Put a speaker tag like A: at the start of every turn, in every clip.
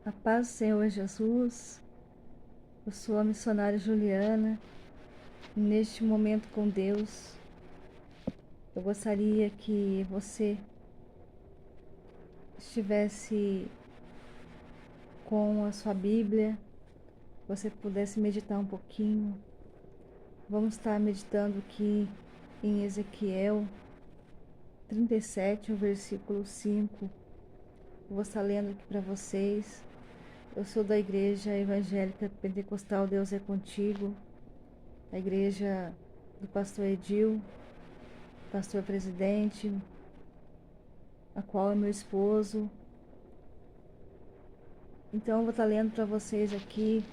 A: A paz do Senhor Jesus, eu sou a missionária Juliana. E neste momento com Deus, eu gostaria que você estivesse com a sua Bíblia, você pudesse meditar um pouquinho. Vamos estar meditando aqui em Ezequiel 37, o versículo 5. Eu vou estar lendo aqui para vocês. Eu sou da Igreja Evangélica Pentecostal Deus é Contigo, a igreja do pastor Edil, pastor presidente, a qual é meu esposo. Então eu vou estar lendo para vocês aqui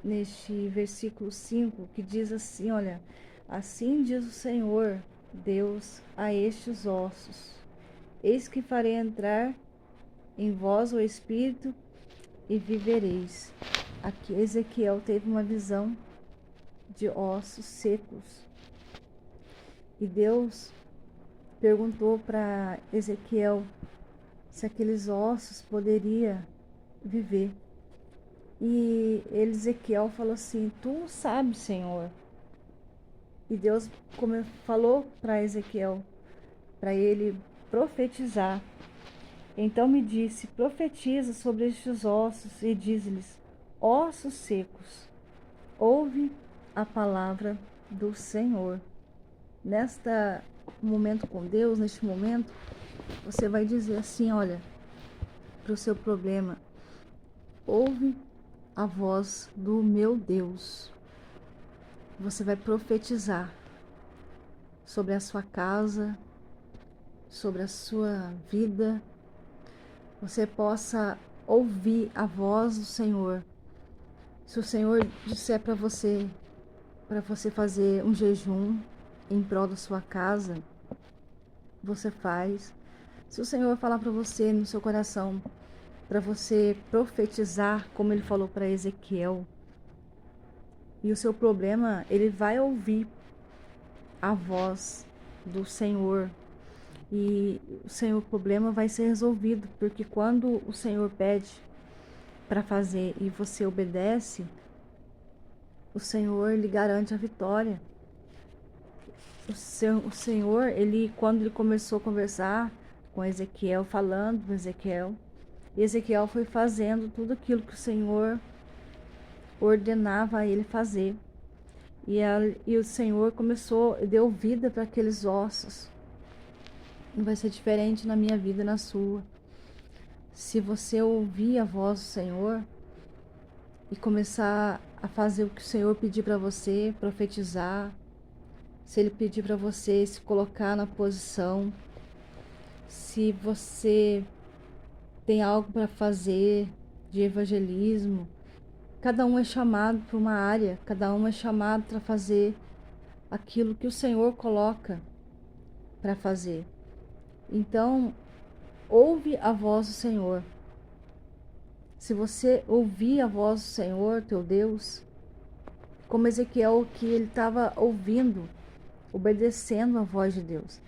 A: neste versículo 5, que diz assim, olha: assim diz o Senhor Deus a estes ossos: eis que farei entrar em vós o Espírito e vivereis. Aqui Ezequiel teve uma visão de ossos secos. E Deus perguntou para Ezequiel se aqueles ossos poderiam viver. E Ezequiel falou assim: tu sabes, Senhor. E Deus falou para Ezequiel, para ele profetizar. Então me disse: profetiza sobre estes ossos e diz-lhes: ossos secos, ouve a palavra do Senhor. Neste momento com Deus, neste momento, você vai dizer assim, olha, para o seu problema: ouve a voz do meu Deus. Você vai profetizar sobre a sua casa, sobre a sua vida. Você possa ouvir a voz do Senhor. Se o Senhor disser para você fazer um jejum em prol da sua casa, você faz. Se o Senhor falar para você no seu coração, para você profetizar, como ele falou para Ezequiel, e o seu problema, ele vai ouvir a voz do Senhor, e o seu problema vai ser resolvido, porque quando o Senhor pede para fazer e você obedece, o Senhor lhe garante a vitória. O Senhor, quando ele começou a conversar com Ezequiel, falando com Ezequiel, Ezequiel foi fazendo tudo aquilo que o Senhor ordenava a ele fazer. E o Senhor deu vida para aqueles ossos. Não vai ser diferente na minha vida e na sua. Se você ouvir a voz do Senhor e começar a fazer o que o Senhor pedir para você, profetizar, se Ele pedir para você se colocar na posição, se você tem algo para fazer de evangelismo, cada um é chamado para uma área, cada um é chamado para fazer aquilo que o Senhor coloca para fazer. Então, ouve a voz do Senhor. Se você ouvir a voz do Senhor, teu Deus, como Ezequiel, que ele estava ouvindo, obedecendo a voz de Deus,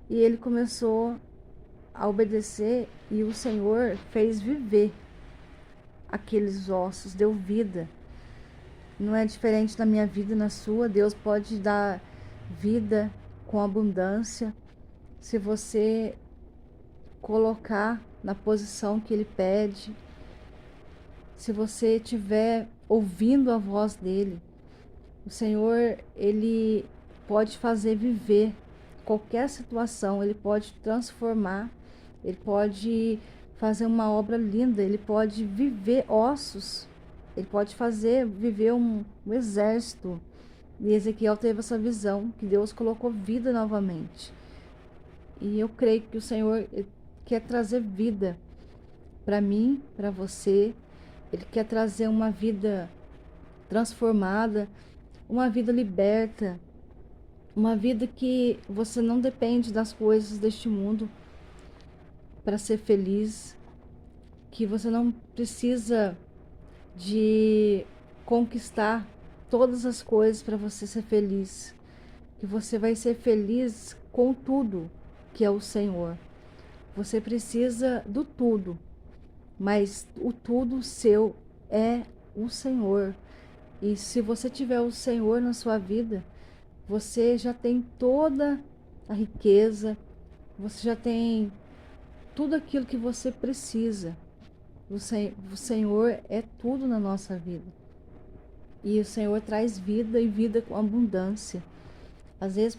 A: e ele começou a obedecer, e o Senhor fez viver aqueles ossos, deu vida. Não é diferente na minha vida e na sua. Deus pode dar vida com abundância se você colocar na posição que Ele pede. Se você estiver ouvindo a voz dEle, o Senhor, Ele pode fazer viver qualquer situação, Ele pode transformar, Ele pode fazer uma obra linda, Ele pode viver ossos, Ele pode fazer viver um exército. E Ezequiel teve essa visão, que Deus colocou vida novamente. E eu creio que o Senhor quer trazer vida para mim, para você. Ele quer trazer uma vida transformada, uma vida liberta, uma vida que você não depende das coisas deste mundo para ser feliz, que você não precisa de conquistar todas as coisas para você ser feliz, que você vai ser feliz com tudo que é o Senhor. Você precisa do tudo. mas o tudo seu é o Senhor. E se você tiver o Senhor na sua vida, você já tem toda a riqueza, você já tem tudo aquilo que você precisa. O Senhor é tudo na nossa vida. E o Senhor traz vida e vida com abundância. Às vezes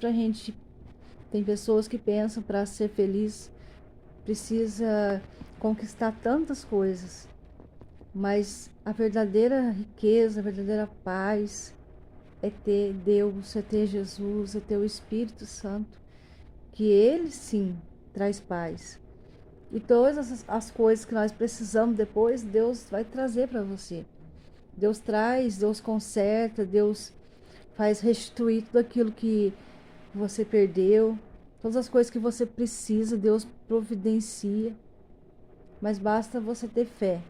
A: tem pessoas que pensam para ser feliz precisa conquistar tantas coisas. Mas a verdadeira riqueza, a verdadeira paz é ter Deus, é ter Jesus, é ter o Espírito Santo, que Ele sim traz paz. E todas as coisas que nós precisamos depois, Deus vai trazer para você. Deus traz, Deus conserta, Deus faz restituir tudo aquilo que você perdeu. Todas as coisas que você precisa, Deus providencia. Mas basta você ter fé.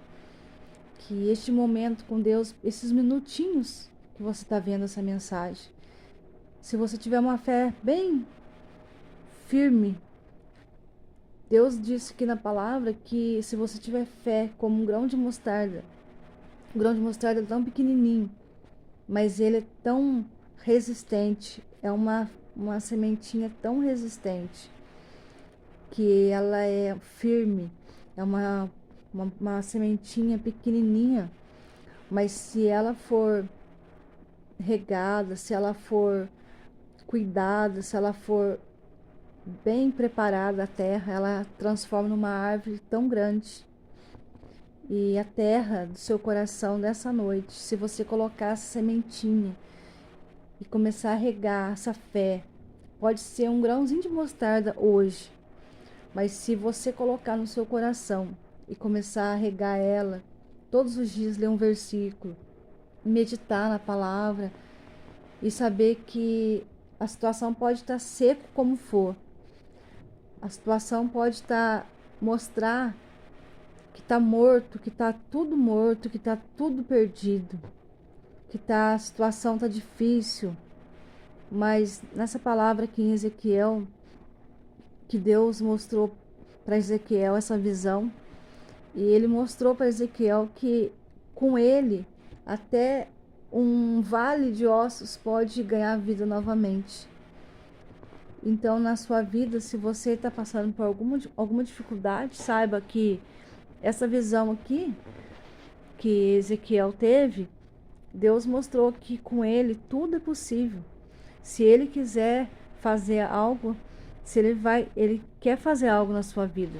A: Que este momento com Deus, esses minutinhos que você está vendo essa mensagem, se você tiver uma fé bem firme, Deus disse aqui na palavra que se você tiver fé como um grão de mostarda, o grão de mostarda é tão pequenininho, mas ele é tão resistente, é uma sementinha tão resistente, que ela é firme, é uma sementinha pequenininha, mas se ela for regada, se ela for cuidada, se ela for bem preparada a terra, ela transforma numa árvore tão grande. E a terra do seu coração nessa noite, se você colocar essa sementinha e começar a regar essa fé, pode ser um grãozinho de mostarda hoje, mas se você colocar no seu coração e começar a regar ela, todos os dias ler um versículo, meditar na palavra e saber que a situação pode estar seca como for, a situação pode estar mostrar que está morto, que está tudo morto, que está tudo perdido, que a situação está difícil, mas nessa palavra aqui em Ezequiel, que Deus mostrou para Ezequiel essa visão, e ele mostrou para Ezequiel que com ele até um vale de ossos pode ganhar vida novamente. Então, na sua vida, se você está passando por alguma dificuldade, saiba que essa visão aqui que Ezequiel teve, Deus mostrou que com ele tudo é possível. Se ele quiser fazer algo, ele quer fazer algo na sua vida,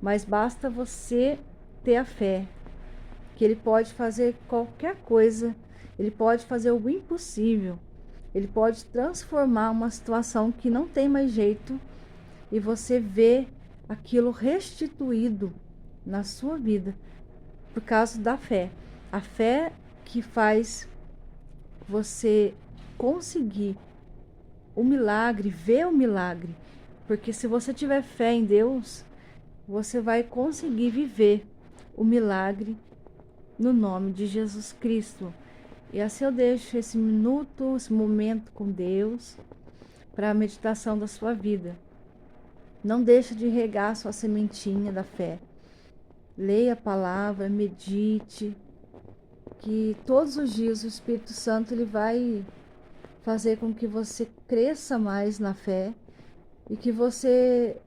A: mas basta você ter a fé que ele pode fazer qualquer coisa, ele pode fazer o impossível, ele pode transformar uma situação que não tem mais jeito e você vê aquilo restituído na sua vida por causa da fé. A fé que faz você conseguir o milagre, ver o milagre. Porque se você tiver fé em Deus, você vai conseguir viver o milagre no nome de Jesus Cristo. E assim eu deixo esse minuto, esse momento com Deus para a meditação da sua vida. Não deixe de regar a sua sementinha da fé. Leia a palavra, medite, que todos os dias o Espírito Santo ele vai fazer com que você cresça mais na fé e que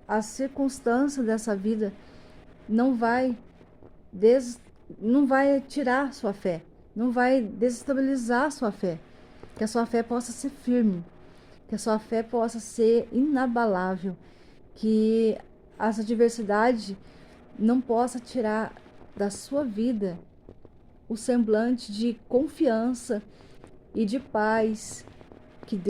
A: a circunstância dessa vida não vai tirar sua fé, não vai desestabilizar sua fé, que a sua fé possa ser firme, que a sua fé possa ser inabalável, que essa adversidade não possa tirar da sua vida o semblante de confiança e de paz